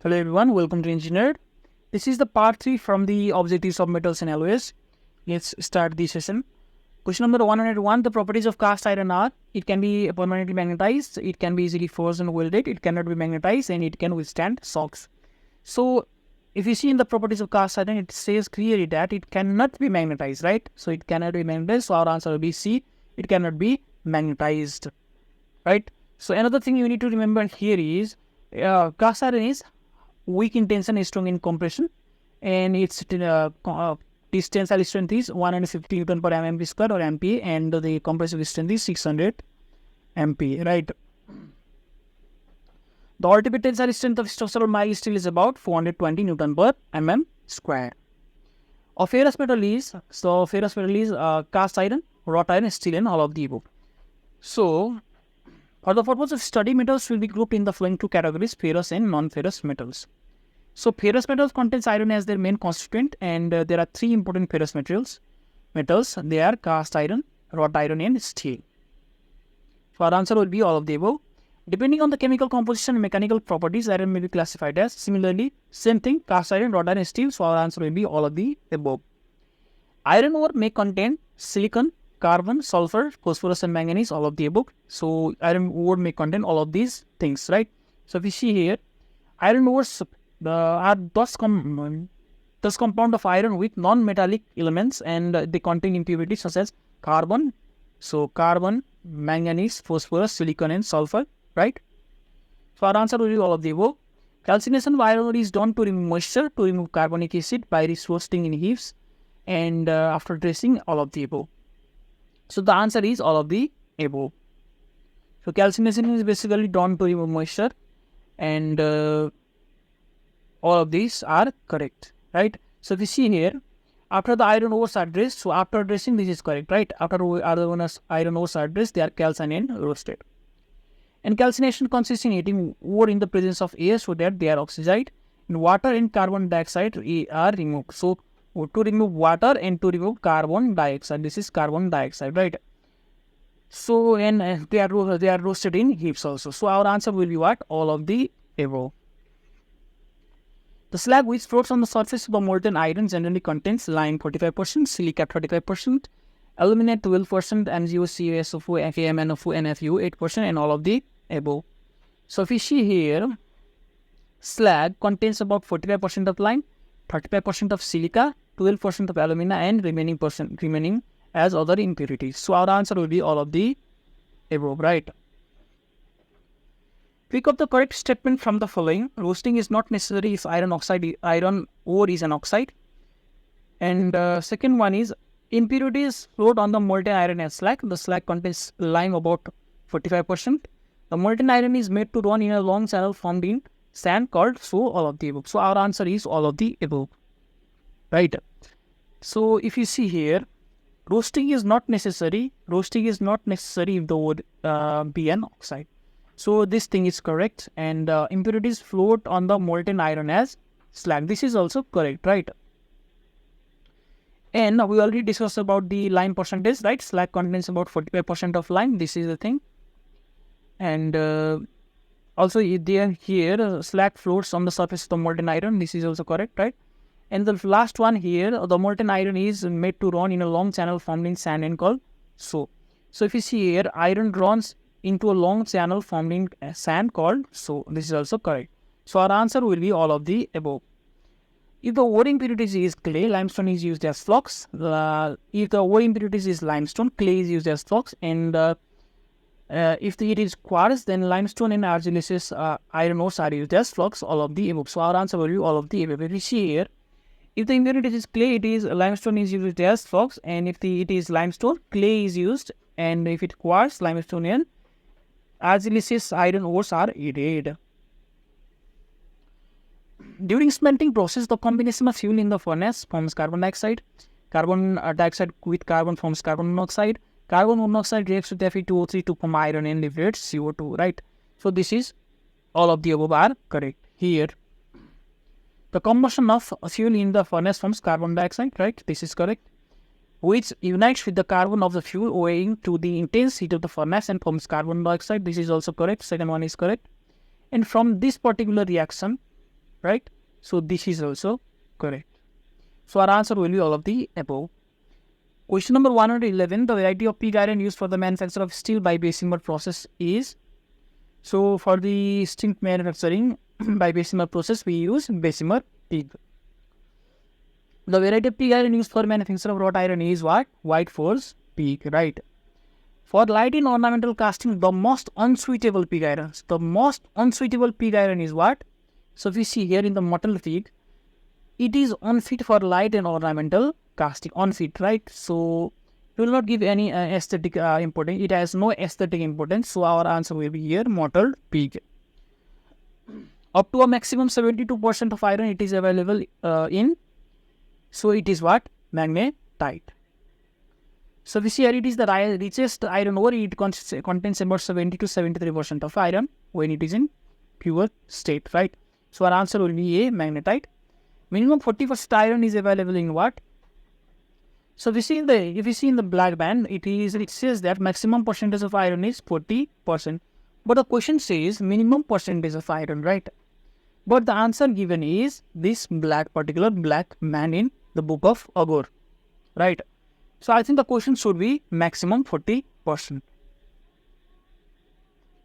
Hello everyone, welcome to Engineer. This is the part 3 from the objectives of metals and alloys. Let's start the session. Question number 101, the properties of cast iron are, it can be permanently magnetized, it can be easily forged and welded, it cannot be magnetized, and it can withstand shocks. So, if you see in the properties of cast iron, it says clearly that it cannot be magnetized, right? So, it cannot be magnetized, so our answer will be C, it cannot be magnetized, right? So, another thing you need to remember here is, cast iron is weak in tension, strong in compression, and its tensile strength is 150 Newton per mm square or MPa, and the compressive strength is 600 MPa, right? The ultimate tensile strength of structural mild steel is about 420 Newton per mm square. A ferrous metal is, cast iron, wrought iron, steel, and all of the above. So, for the purpose of study, metals will be grouped in the following two categories, ferrous and non-ferrous metals. So, ferrous metals contains iron as their main constituent, and there are three important ferrous metals. They are cast iron, wrought iron, and steel. So, our answer will be all of the above. Depending on the chemical composition and mechanical properties, iron may be classified as similarly, same thing, cast iron, wrought iron, steel. So, our answer will be all of the above. Iron ore may contain silicon, carbon, sulfur, phosphorus, and manganese, all of the above. So, iron ore may contain all of these things, right? So, if you see here, iron ores are thus compound of iron with non-metallic elements, and they contain impurities such as carbon. So, carbon, manganese, phosphorus, silicon, and sulfur, right? So, our answer will be all of the above. Calcination of iron ore is done to remove moisture, to remove carbonic acid by roasting in heaps, and after dressing, all of the above. So, the answer is all of the above. So, calcination is basically done to remove moisture, and all of these are correct, right? So, if you see here, after the iron ores are dressed, so after dressing, this is correct, right? After iron ores are dressed, they are calcined and roasted. And calcination consists in heating ore in the presence of air so that they are oxidized, and water and carbon dioxide are removed. So, to remove water and to remove carbon dioxide. This is carbon dioxide, right? So, and they are roasted in heaps also. So, our answer will be what? All of the above. The slag which floats on the surface of the molten iron generally contains lime 45%, silica 35%, aluminate 12%, MgO, CuSO4, FeMnO4, and FeO 8%, and all of the above. So, if you see here, slag contains about 45% of lime, 35% of silica, 12% of alumina, and remaining as other impurities. So, our answer will be all of the above, right? Pick up the correct statement from the following. Roasting is not necessary if iron ore is an oxide. And second one is, impurities float on the molten iron as slag. The slag contains lime about 45%. The molten iron is made to run in a long channel formed in sand called, so all of the above. So, our answer is all of the above, right? So, if you see here, roasting is not necessary. Roasting is not necessary if the ore be an oxide. So, this thing is correct, and impurities float on the molten iron as slag. This is also correct, right? And we already discussed about the lime percentage, right? Slag contains about 45% of lime. This is the thing. And also here, slag floats on the surface of the molten iron. This is also correct, right? And the last one here, the molten iron is made to run in a long channel formed in sand and called so. So, if you see here, iron runs into a long channel formed in sand called so. This is also correct. So, our answer will be all of the above. If the ore impurities is clay, limestone is used as flux. If the ore impurities is limestone, clay is used as flux. And if it is quartz, then limestone and argillaceous iron ores are used as flux, all of the above. So, our answer will be all of the above. If you see here, if the impurities is clay, limestone is used as flux, and if it is limestone, clay is used, and if it quartz, limestone and argillaceous iron ores are added. During smelting process, the combination of fuel in the furnace forms carbon dioxide. Carbon dioxide with carbon forms carbon monoxide. Carbon monoxide reacts with Fe2O3 to form iron and liberates CO2, right? So, this is all of the above are correct. Here, the combustion of fuel in the furnace forms carbon dioxide, right? This is correct. Which unites with the carbon of the fuel owing to the intense heat of the furnace and forms carbon dioxide. This is also correct. Second one is correct. And from this particular reaction, right? So this is also correct. So our answer will be all of the above. Question number 111, the variety of pig iron used for the manufacture of steel by Bessemer process is. So for the steel manufacturing by Bessemer process, we use Bessemer pig. The variety of pig iron used for manufacture of wrought iron is what? White Force pig, right? For light in ornamental casting, the most unsuitable pig irons. The most unsuitable pig iron is what? So if you see here in the mottled pig, it is unfit for light and ornamental casting, unfit, right? So it will not give any aesthetic importance. It has no aesthetic importance. So our answer will be here, mottled pig. Up to a maximum 72% of iron it is available in. So it is what? Magnetite. So we see here it is the richest iron ore. It contains about 70 to 73% of iron when it is in pure state, right? So our answer will be A, magnetite. Minimum 40% iron is available in what? So we see if we see in the black band, it says that maximum percentage of iron is 40%. But the question says minimum percentage of iron, right? But the answer given is this particular black band in the book of Agor, right? So I think the question should be maximum 40%.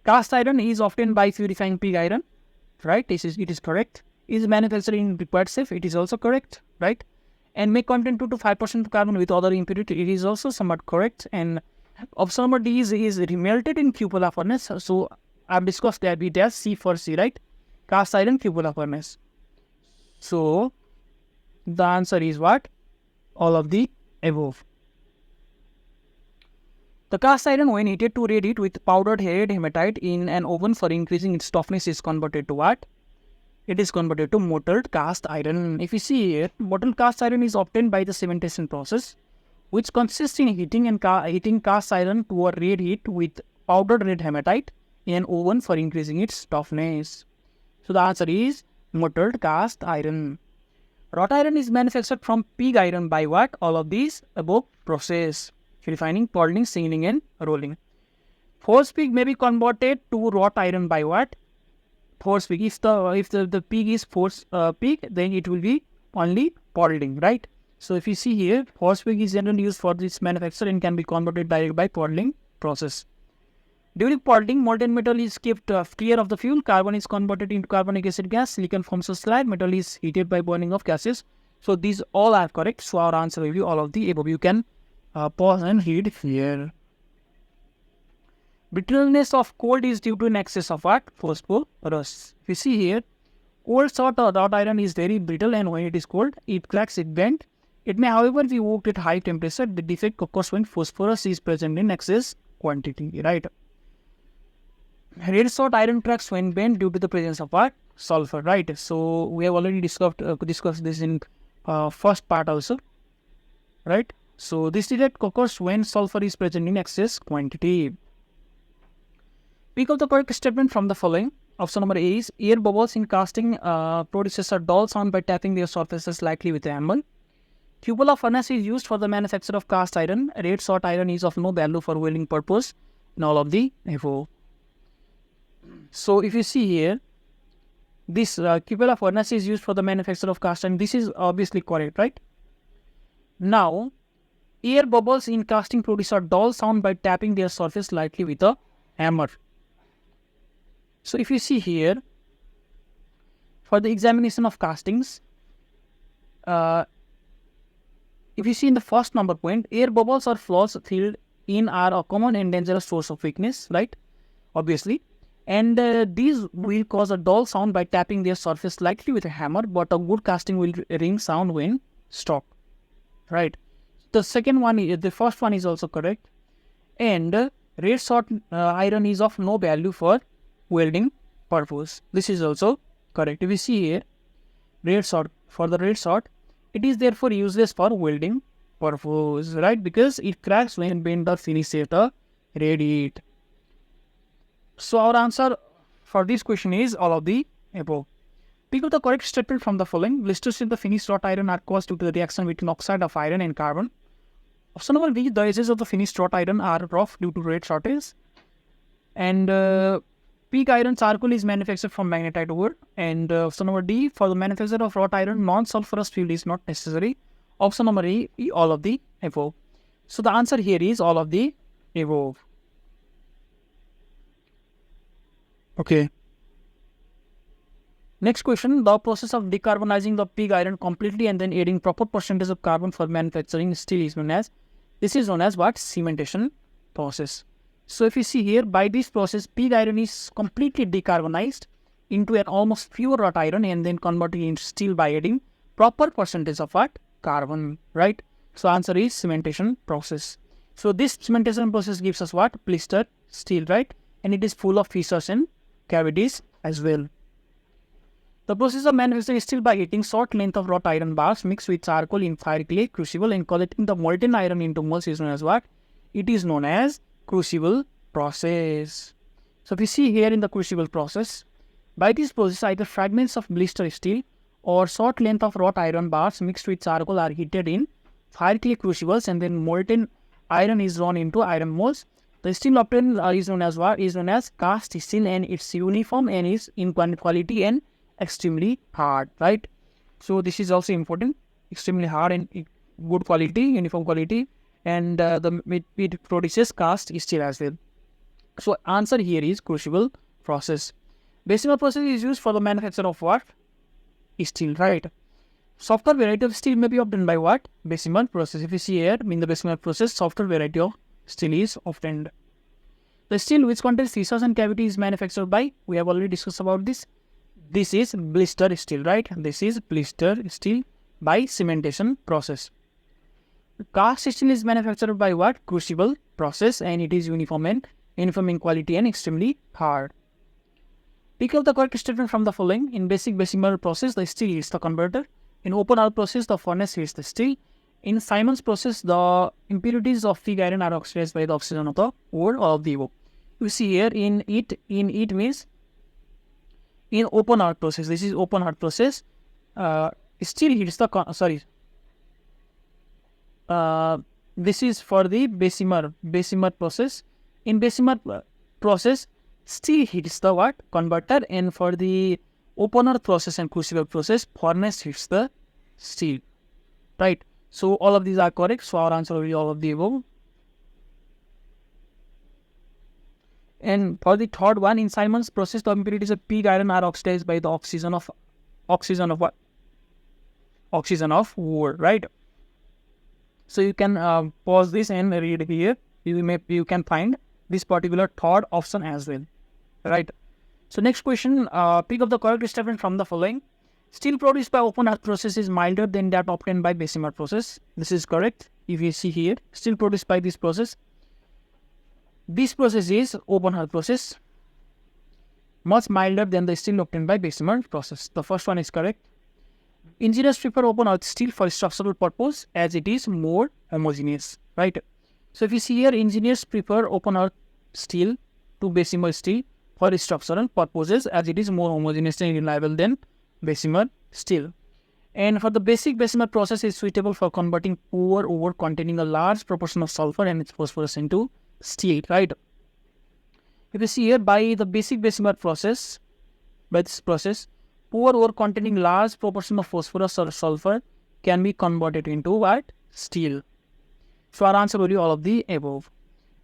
Cast iron is obtained by purifying pig iron, right? It is correct. Is manufactured in required safe? It is also correct, right? And may contain 2 to 5% carbon with other impurity. It is also somewhat correct. And option number D is remelted in cupola furnace. So I've discussed that it has C for C, right? Cast iron cupola furnace. So the answer is what? All of the above. The cast iron, when heated to red heat with powdered red hematite in an oven for increasing its toughness, is converted to what? It is converted to mottled cast iron. If you see here, mottled cast iron is obtained by the cementation process, which consists in heating cast iron to a red heat with powdered red hematite in an oven for increasing its toughness. So the answer is mottled cast iron. Wrought iron is manufactured from pig iron by what? All of these above process: refining, polished, singing, and rolling. Force pig may be converted to wrought iron by what? Force pig. If the pig is force pig, then it will be only polished, right? So if you see here, force pig is generally used for this manufacture and can be converted directly by polished process. During polished, molten metal is kept clear of the fuel. Carbon is converted into carbonic acid gas. Silicon forms a slag. Metal is heated by burning of gases. So these all are correct. So our answer will be all of the above. You can pause and read here. Brittleness of cold is due to an excess of what? Phosphorus. If you see here, cold wrought iron is very brittle, and when it is cold, it cracks, it bends. It may, however, be worked at high temperature. The defect occurs when phosphorus is present in excess quantity, right? Red shot iron cracks when bent due to the presence of what? Sulfur, right? So we have already discussed this in first part also, right? So this defect occurs when sulfur is present in excess quantity. Pick up the correct statement from the following. Option number A is air bubbles in casting produces a dull sound by tapping their surfaces lightly with a hammer. Cupola furnace is used for the manufacture of cast iron. Red shot iron is of no value for welding purpose in all of the above. So if you see here, this cupola furnace is used for the manufacture of cast iron. This is obviously correct, right? Now, air bubbles in casting produce a dull sound by tapping their surface lightly with a hammer. So if you see here, for the examination of castings, if you see in the first number point, air bubbles or flaws filled in are a common and dangerous source of weakness, right? Obviously. And these will cause a dull sound by tapping their surface lightly with a hammer, but a good casting will ring sound when stopped, right? The first one is also correct. And red shot iron is of no value for welding purpose. This is also correct. If you see here, red shot, it is therefore useless for welding purpose, right? Because it cracks when bent or finished at a red heat. So our answer for this question is all of the above. Pick up the correct statement from the following. Blisters in the finished wrought iron are caused due to the reaction between oxide of iron and carbon. Option number B, the edges of the finished wrought iron are rough due to red shortage. And Pig iron charcoal is manufactured from magnetite ore. And option number D, for the manufacture of wrought iron, non-sulfurous fuel is not necessary. Option number E, all of the above. So the answer here is all of the above. Okay. Next question, the process of decarbonizing the pig iron completely and then adding proper percentage of carbon for manufacturing steel is known as, this is known as what? Cementation process. So if you see here, by this process, pig iron is completely decarbonized into an almost pure wrought iron and then converted into steel by adding proper percentage of what? Carbon, right? So answer is cementation process. So this cementation process gives us what? Blister steel, right? And it is full of fissures and cavities as well. The process of manufacturing steel by heating short length of wrought iron bars mixed with charcoal in fire clay crucible and collecting the molten iron into molds is known as what? It is known as crucible process. So if you see here in the crucible process, by this process either fragments of blister steel or short length of wrought iron bars mixed with charcoal are heated in fire clay crucibles and then molten iron is drawn into iron molds. The steel obtained is known as what? Is known as cast steel and it's uniform and is in quality and extremely hard, right? So this is also important, extremely hard and good quality, uniform quality, and it produces cast steel as well. So answer here is crucible process. Bessemer process is used for the manufacture of what? Steel, right? Softer variety of steel may be obtained by what? Bessemer process. If you see here, in the Bessemer process, softer variety of steel is obtained. The steel which contains fissures and cavities is manufactured by, we have already discussed about this. This is blister steel, right? This is blister steel by cementation process. Cast steel is manufactured by what? Crucible process and it is uniform in quality and extremely hard. Pick up the correct statement from the following. In basic Bessemer process, the steel heats the converter. In open hearth process, the furnace heats the steel. In Simon's process, the impurities of pig iron are oxidized by the oxygen of the ore or of the above. You see here in it means in open hearth process. This is open hearth process. Steel heats the this is for the Bessemer process. In Bessemer process, steel heats the what? Converter, and for the open hearth process and crucible process, furnace heats the steel, right? So all of these are correct. So our answer will be all of the above. And for the third one, in Simon's process, the impurities of pig iron are oxidized by the oxygen of what? Oxygen of ore, right? So you can pause this and read here. You can find this particular third option as well, right? So next question, pick up the correct statement from the following. Steel produced by open hearth process is milder than that obtained by Bessemer process. This is correct. If you see here, steel produced by this process is open hearth process, much milder than the steel obtained by Bessemer process. The first one is correct. Engineers prefer open hearth steel for structural purpose as it is more homogeneous, right? So if you see here, engineers prefer open hearth steel to Bessemer steel for structural purposes as it is more homogeneous and reliable than Bessemer steel. And for the basic Bessemer process is suitable for converting poor ore containing a large proportion of sulfur and its phosphorus into steel, right? If you see here, by the basic Bessemer process, by this process, poor ore containing large proportion of phosphorus or sulfur can be converted into what? Steel. So our answer will be all of the above.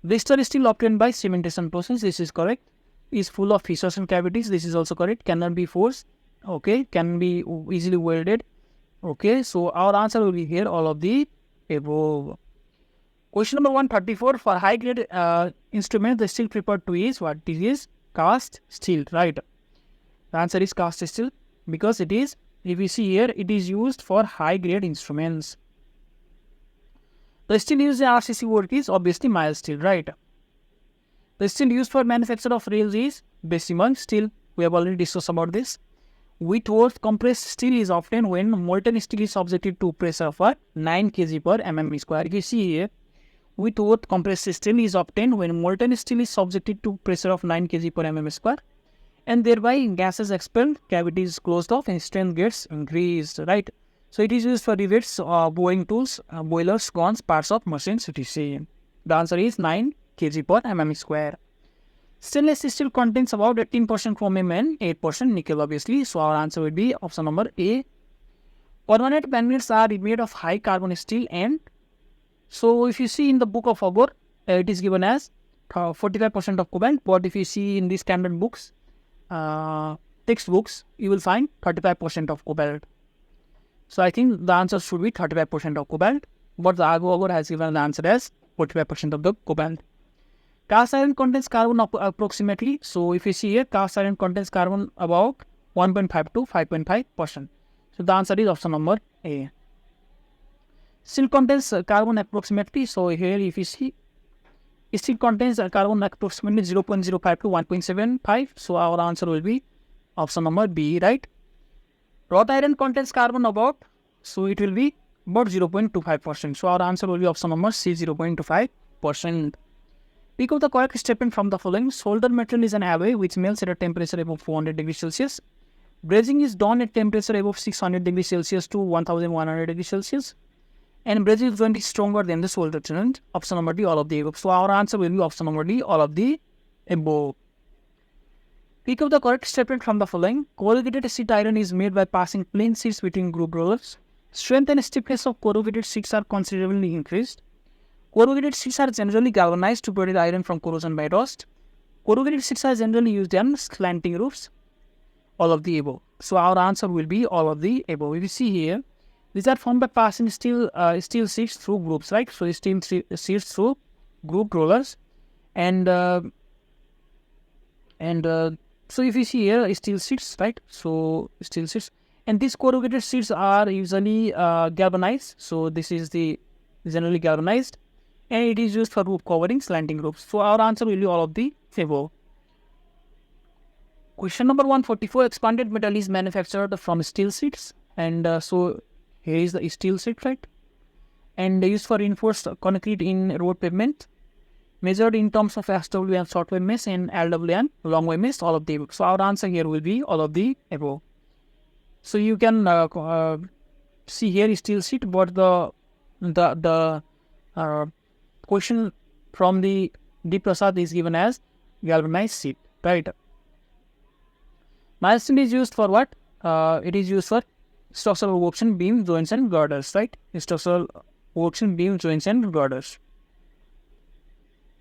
Blister steel obtained by cementation process, this is correct. Is full of fissures and cavities, this is also correct. Cannot be forced, okay. Can be easily welded, okay. So our answer will be here all of the above. Question number 134, for high grade instrument, the steel prepared to is what? This is cast steel, right? The answer is cast steel because it is, if you see here, it is used for high grade instruments. The steel used in RCC work is obviously mild steel, right? The steel used for manufacture of rails is Bessemer steel. We have already discussed about this. Whitworth compressed steel is obtained when molten steel is subjected to pressure of 9 kg per mm square. If you see here, Whitworth compressed steel is obtained when molten steel is subjected to pressure of 9 kg per mm square, and thereby gases expelled, cavities closed off, and strength gets increased, right? So it is used for rivets, bowing tools, boilers, guns, parts of machines, etc. The answer is 9 kg per mm square. Stainless steel contains about 18% chromium and 8% nickel, obviously. So our answer would be option number A. Permanent magnets are made of high carbon steel, and so if you see in the book of Agor, it is given as 45% of cobalt, but if you see in the standard books, textbooks, you will find 35% of cobalt. So I think the answer should be 35% of cobalt, but the Agor has given the answer as 45% of the cobalt. Cast iron contains carbon approximately. So if you see here, cast iron contains carbon about 1.5 to 5.5%. So the answer is option number A. Steel contains carbon approximately. So here if you see, steel contains carbon approximately 0.05 to 1.75. So our answer will be option number B, right? Wrought iron contains carbon about, so it will be about 0.25%. So our answer will be option number C, 0.25%. Pick up the correct statement from the following. Solder metal is an alloy which melts at a temperature above 400 degrees Celsius. Brazing is done at temperature above 600 degrees Celsius to 1100 degrees Celsius. And brazing joint is stronger than the solder joint. Option number D, all of the above. So our answer will be option number D, all of the above. Pick up the correct statement from the following. Corrugated sheet iron is made by passing plain sheets between groove rollers. Strength and stiffness of corrugated sheets are considerably increased. Corrugated sheets are generally galvanized to protect iron from corrosion by rust. Corrugated sheets are generally used on slanting roofs. All of the above. So our answer will be all of the above. If you see here, these are formed by passing steel sheets through grooves, right? So steel sheets through groove rollers, and so if you see here, steel sheets, right? So steel sheets, and these corrugated sheets are usually galvanized. So this is the generally galvanized, and it is used for roof covering, slanting roofs. So our answer will be all of the above. Question number 144. Expanded metal is manufactured from steel sheets, and so here is the steel sheet, right? And used for reinforced concrete in road pavement. Measured in terms of SW and short wave mesh and LW and long wave mesh, all of the above. So our answer here will be all of the above. So you can see here steel sheet, but the question from the D Prasad is given as galvanized sheet, right? Milestone is used for what? It is used for structural working beam, joints and girders, right? Structural working beam, joints and girders.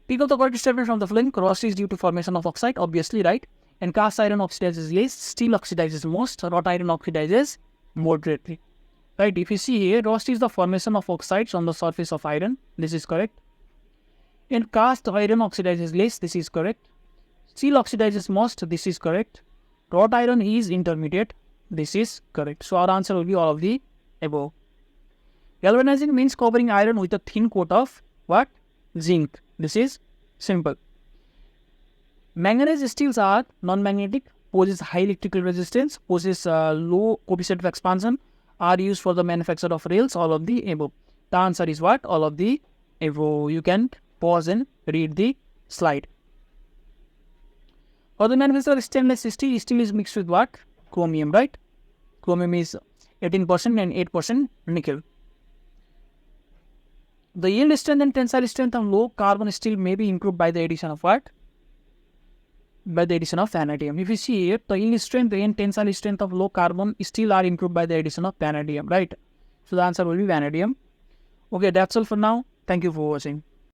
Pick up the correct statement from the following. Rust is due to formation of oxide, obviously, right? And cast iron oxidizes less, steel oxidizes most, wrought iron oxidizes moderately, right? If you see here, rust is the formation of oxides on the surface of iron. This is correct. And cast iron oxidizes less. This is correct. Steel oxidizes most. This is correct. Wrought iron is intermediate. This is correct. So our answer will be all of the above. Galvanizing means covering iron with a thin coat of what? Zinc. This is simple. Manganese steels are non-magnetic, possess high electrical resistance, possess low coefficient of expansion, are used for the manufacture of rails, all of the above. The answer is what? All of the above. You can pause and read the slide. For the manufacture of stainless steel, steel is mixed with what? Chromium, right? Chromium is 18% and 8% nickel. The yield strength and tensile strength of low carbon steel may be improved by the addition of what? By the addition of vanadium. If you see here, the yield strength and tensile strength of low carbon steel are improved by the addition of vanadium, right? So the answer will be vanadium. Okay, that's all for now. Thank you for watching.